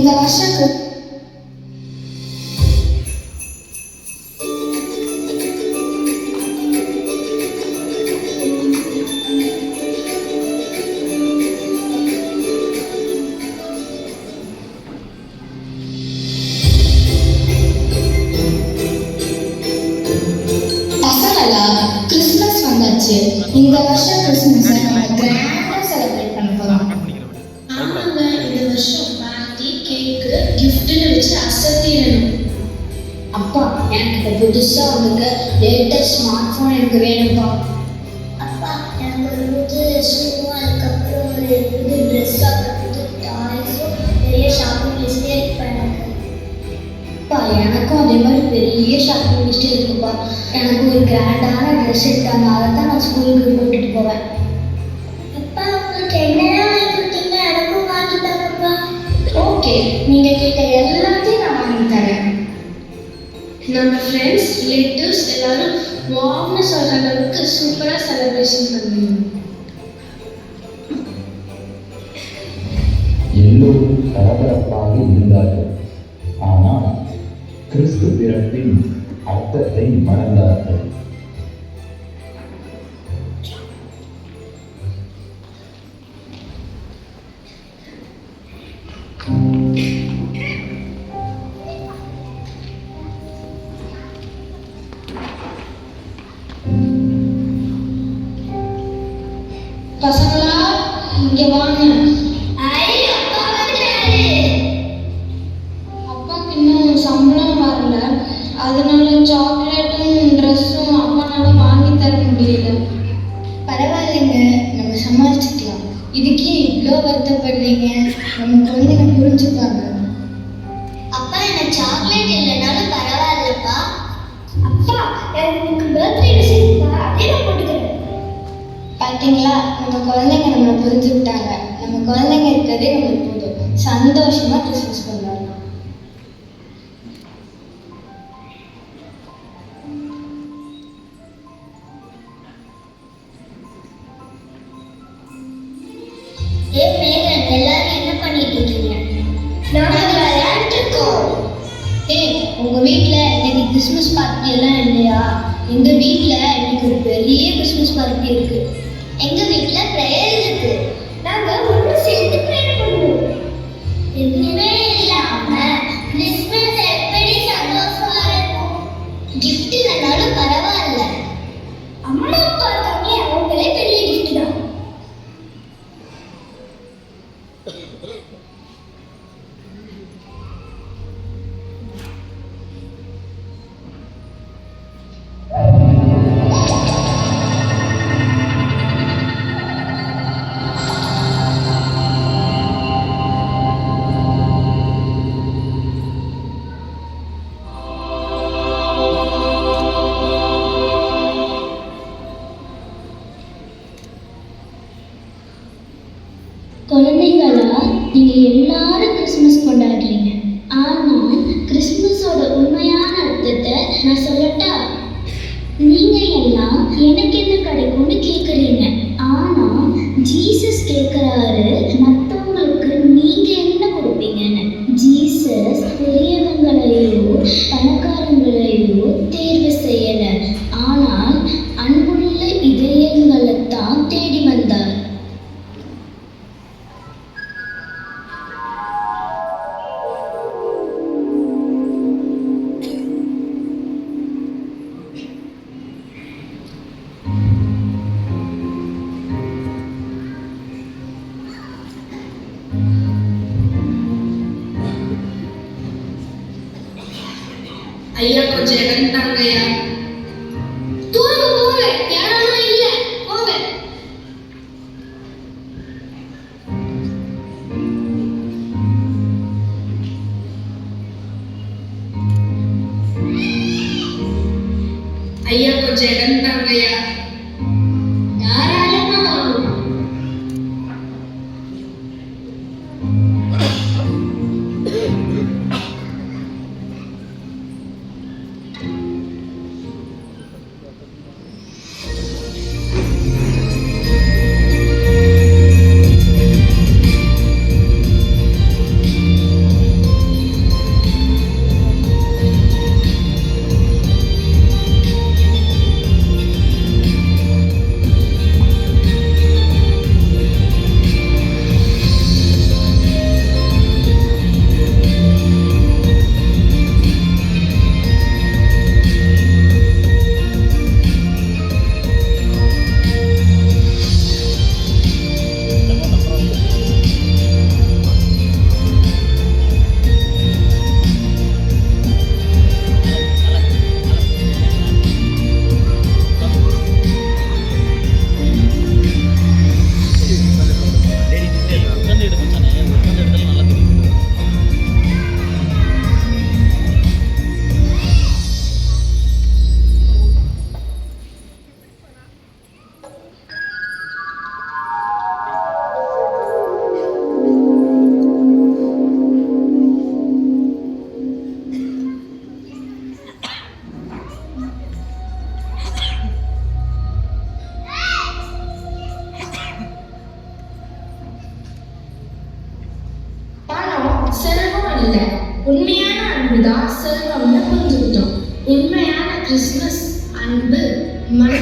இந்த வருஷம் கிறிஸ்மஸ் வந்தாச்சு. இந்த வருஷம் கிறிஸ்மஸ் நம்ம கிராண்டா செலிப்ரேட் பண்ண போறோம். ஆமாங்க, இந்த வருஷம் பார்ட்டி, கேக்கு, கிஃப்ட்னு வச்சு அசத்திடணும். அப்பா, எனக்கு புதுசா வந்துக்க லேட்டஸ்ட் ஸ்மார்ட் போன் எனக்கு வேணும்ப்பா. அப்பா, எனக்கு ஒரு புது ஷூவும் அதுக்கப்புறம் ஒரு புது ட்ரெஸ், அப்புறம் புது டாய்ஸும் பெரிய ஷாப்பிங் லிஸ்டே இருக்கு எனக்கு. அப்பா, எனக்கும் அதே மாதிரி பெரிய ஷாப்பிங் லிஸ்ட் இருக்குப்பா. எனக்கு ஒரு கிராண்டான ட்ரெஸ் எடுத்தாங்க, அதை தான் நான் ஸ்கூலுக்கு போட்டுட்டு போவேன். அப்பா, உங்களுக்கு என்னெல்லாம் வாங்கி கொடுத்தீங்க? எனக்கும் வாங்கி தாங்கப்பா. ஓகே, நீங்க கேட்ட எல்லாத்தையும் நான் வாங்கி தரேன். நம்ம ஃப்ரெண்ட்ஸ், ரிலேட்டிவ்ஸ் எல்லாரும் வார்ம்னு சொல்ற அளவுக்கு சூப்பரா செலிப்ரேஷன் பண்ணுவோம். எல்லோரும் பரபரப்பாக இருந்தார்கள். ஆனால் கிறிஸ்து பிறப்பின் அர்த்தத்தை மறந்தார்கள். பசங்களா, இங்க வாங்க. அப்பாவுக்கு இன்னும் சம்பளம் வரல, அதனால சாக்லேட்டும் ட்ரெஸ்ஸும் அப்பானால வாங்கி தர முடியல. பரவாயில்லைங்க, நம்ம சமாளிச்சுக்கலாம். இதுக்கே இவ்வளோ வருத்தப்படுறீங்க? நம்ம குழந்தைங்க புரிஞ்சுப்பாங்க. அப்பா, எனக்கு சாக்லேட் இல்லைனாலும் பரவாயில்லப்பா. அப்பா, எனக்கு பர்த்டே டிசைன் அதே நான் போட்டுக்கிறேன். பார்த்தீங்களா, நம்ம குழந்தைங்க நம்மளை புரிஞ்சுக்கிட்டாங்க. நம்ம குழந்தைங்க இருக்கிறதே நம்மளுக்கு போதும். சந்தோஷமா கிறிஸ்மஸ் கொண்டாடலாம். மேகன், எல்லாரும் என்ன பண்ணிட்டு இருக்கீங்க? நாங்க விளையாட்டு இருக்கோம். உங்க வீட்டில் இன்னைக்கு கிறிஸ்மஸ் பார்ட்டி எல்லாம் இல்லையா? எங்க வீட்டில் இன்னைக்கு ஒரு பெரிய கிறிஸ்மஸ் பார்ட்டி இருக்கு. எங்க வீட்ல பிரேயர் இருக்கு. நாங்க ஒன்று சேர்ந்து பிரேயர் பண்ணுவோம். எதுவுமே இல்லாம கிறிஸ்மஸ் எப்படி சந்தோஷமா இருக்கும்? கிஃப்ட் இல்லைனாலும் பரவாயில்ல. அம்மா அப்பா இருக்காங்க, அவங்களே பெரிய கிஃப்ட் தான். குழந்தைங்களா, நீங்க எல்லாரும் கிறிஸ்மஸ் கொண்டாடுறீங்க. ஆனா கிறிஸ்மஸோட உண்மையான அர்த்தத்தை நான் சொல்லட்டா? நீங்க எல்லாம் எனக்கு என்ன கிடைக்கும்னு கேக்குறீங்க. ஆனா ஜீசஸ் கேட்கிறாரு, மற்றவங்களுக்கு நீங்க என்ன கொடுப்பீங்கன்னு. ஜீசஸ் பெரியவங்களையோ பணக்காரங்களையோ தேர்வு செய்யல, ஆனால் அன்புள்ள இதயங்களை தான் தேடி வந்தார். ஐயா, கொஞ்சம் இடம் தாங்க ஐயா. தூங்க போங்க, இடம்லாம் இல்ல, போங்க. ஐயா, கொஞ்சம் இடம் தாங்க ஐயா. தாராளமா வாங்க. செல்வம்னு புரிஞ்சுக்கிட்டோம். உண்மையான கிறிஸ்மஸ் அன்பு, மன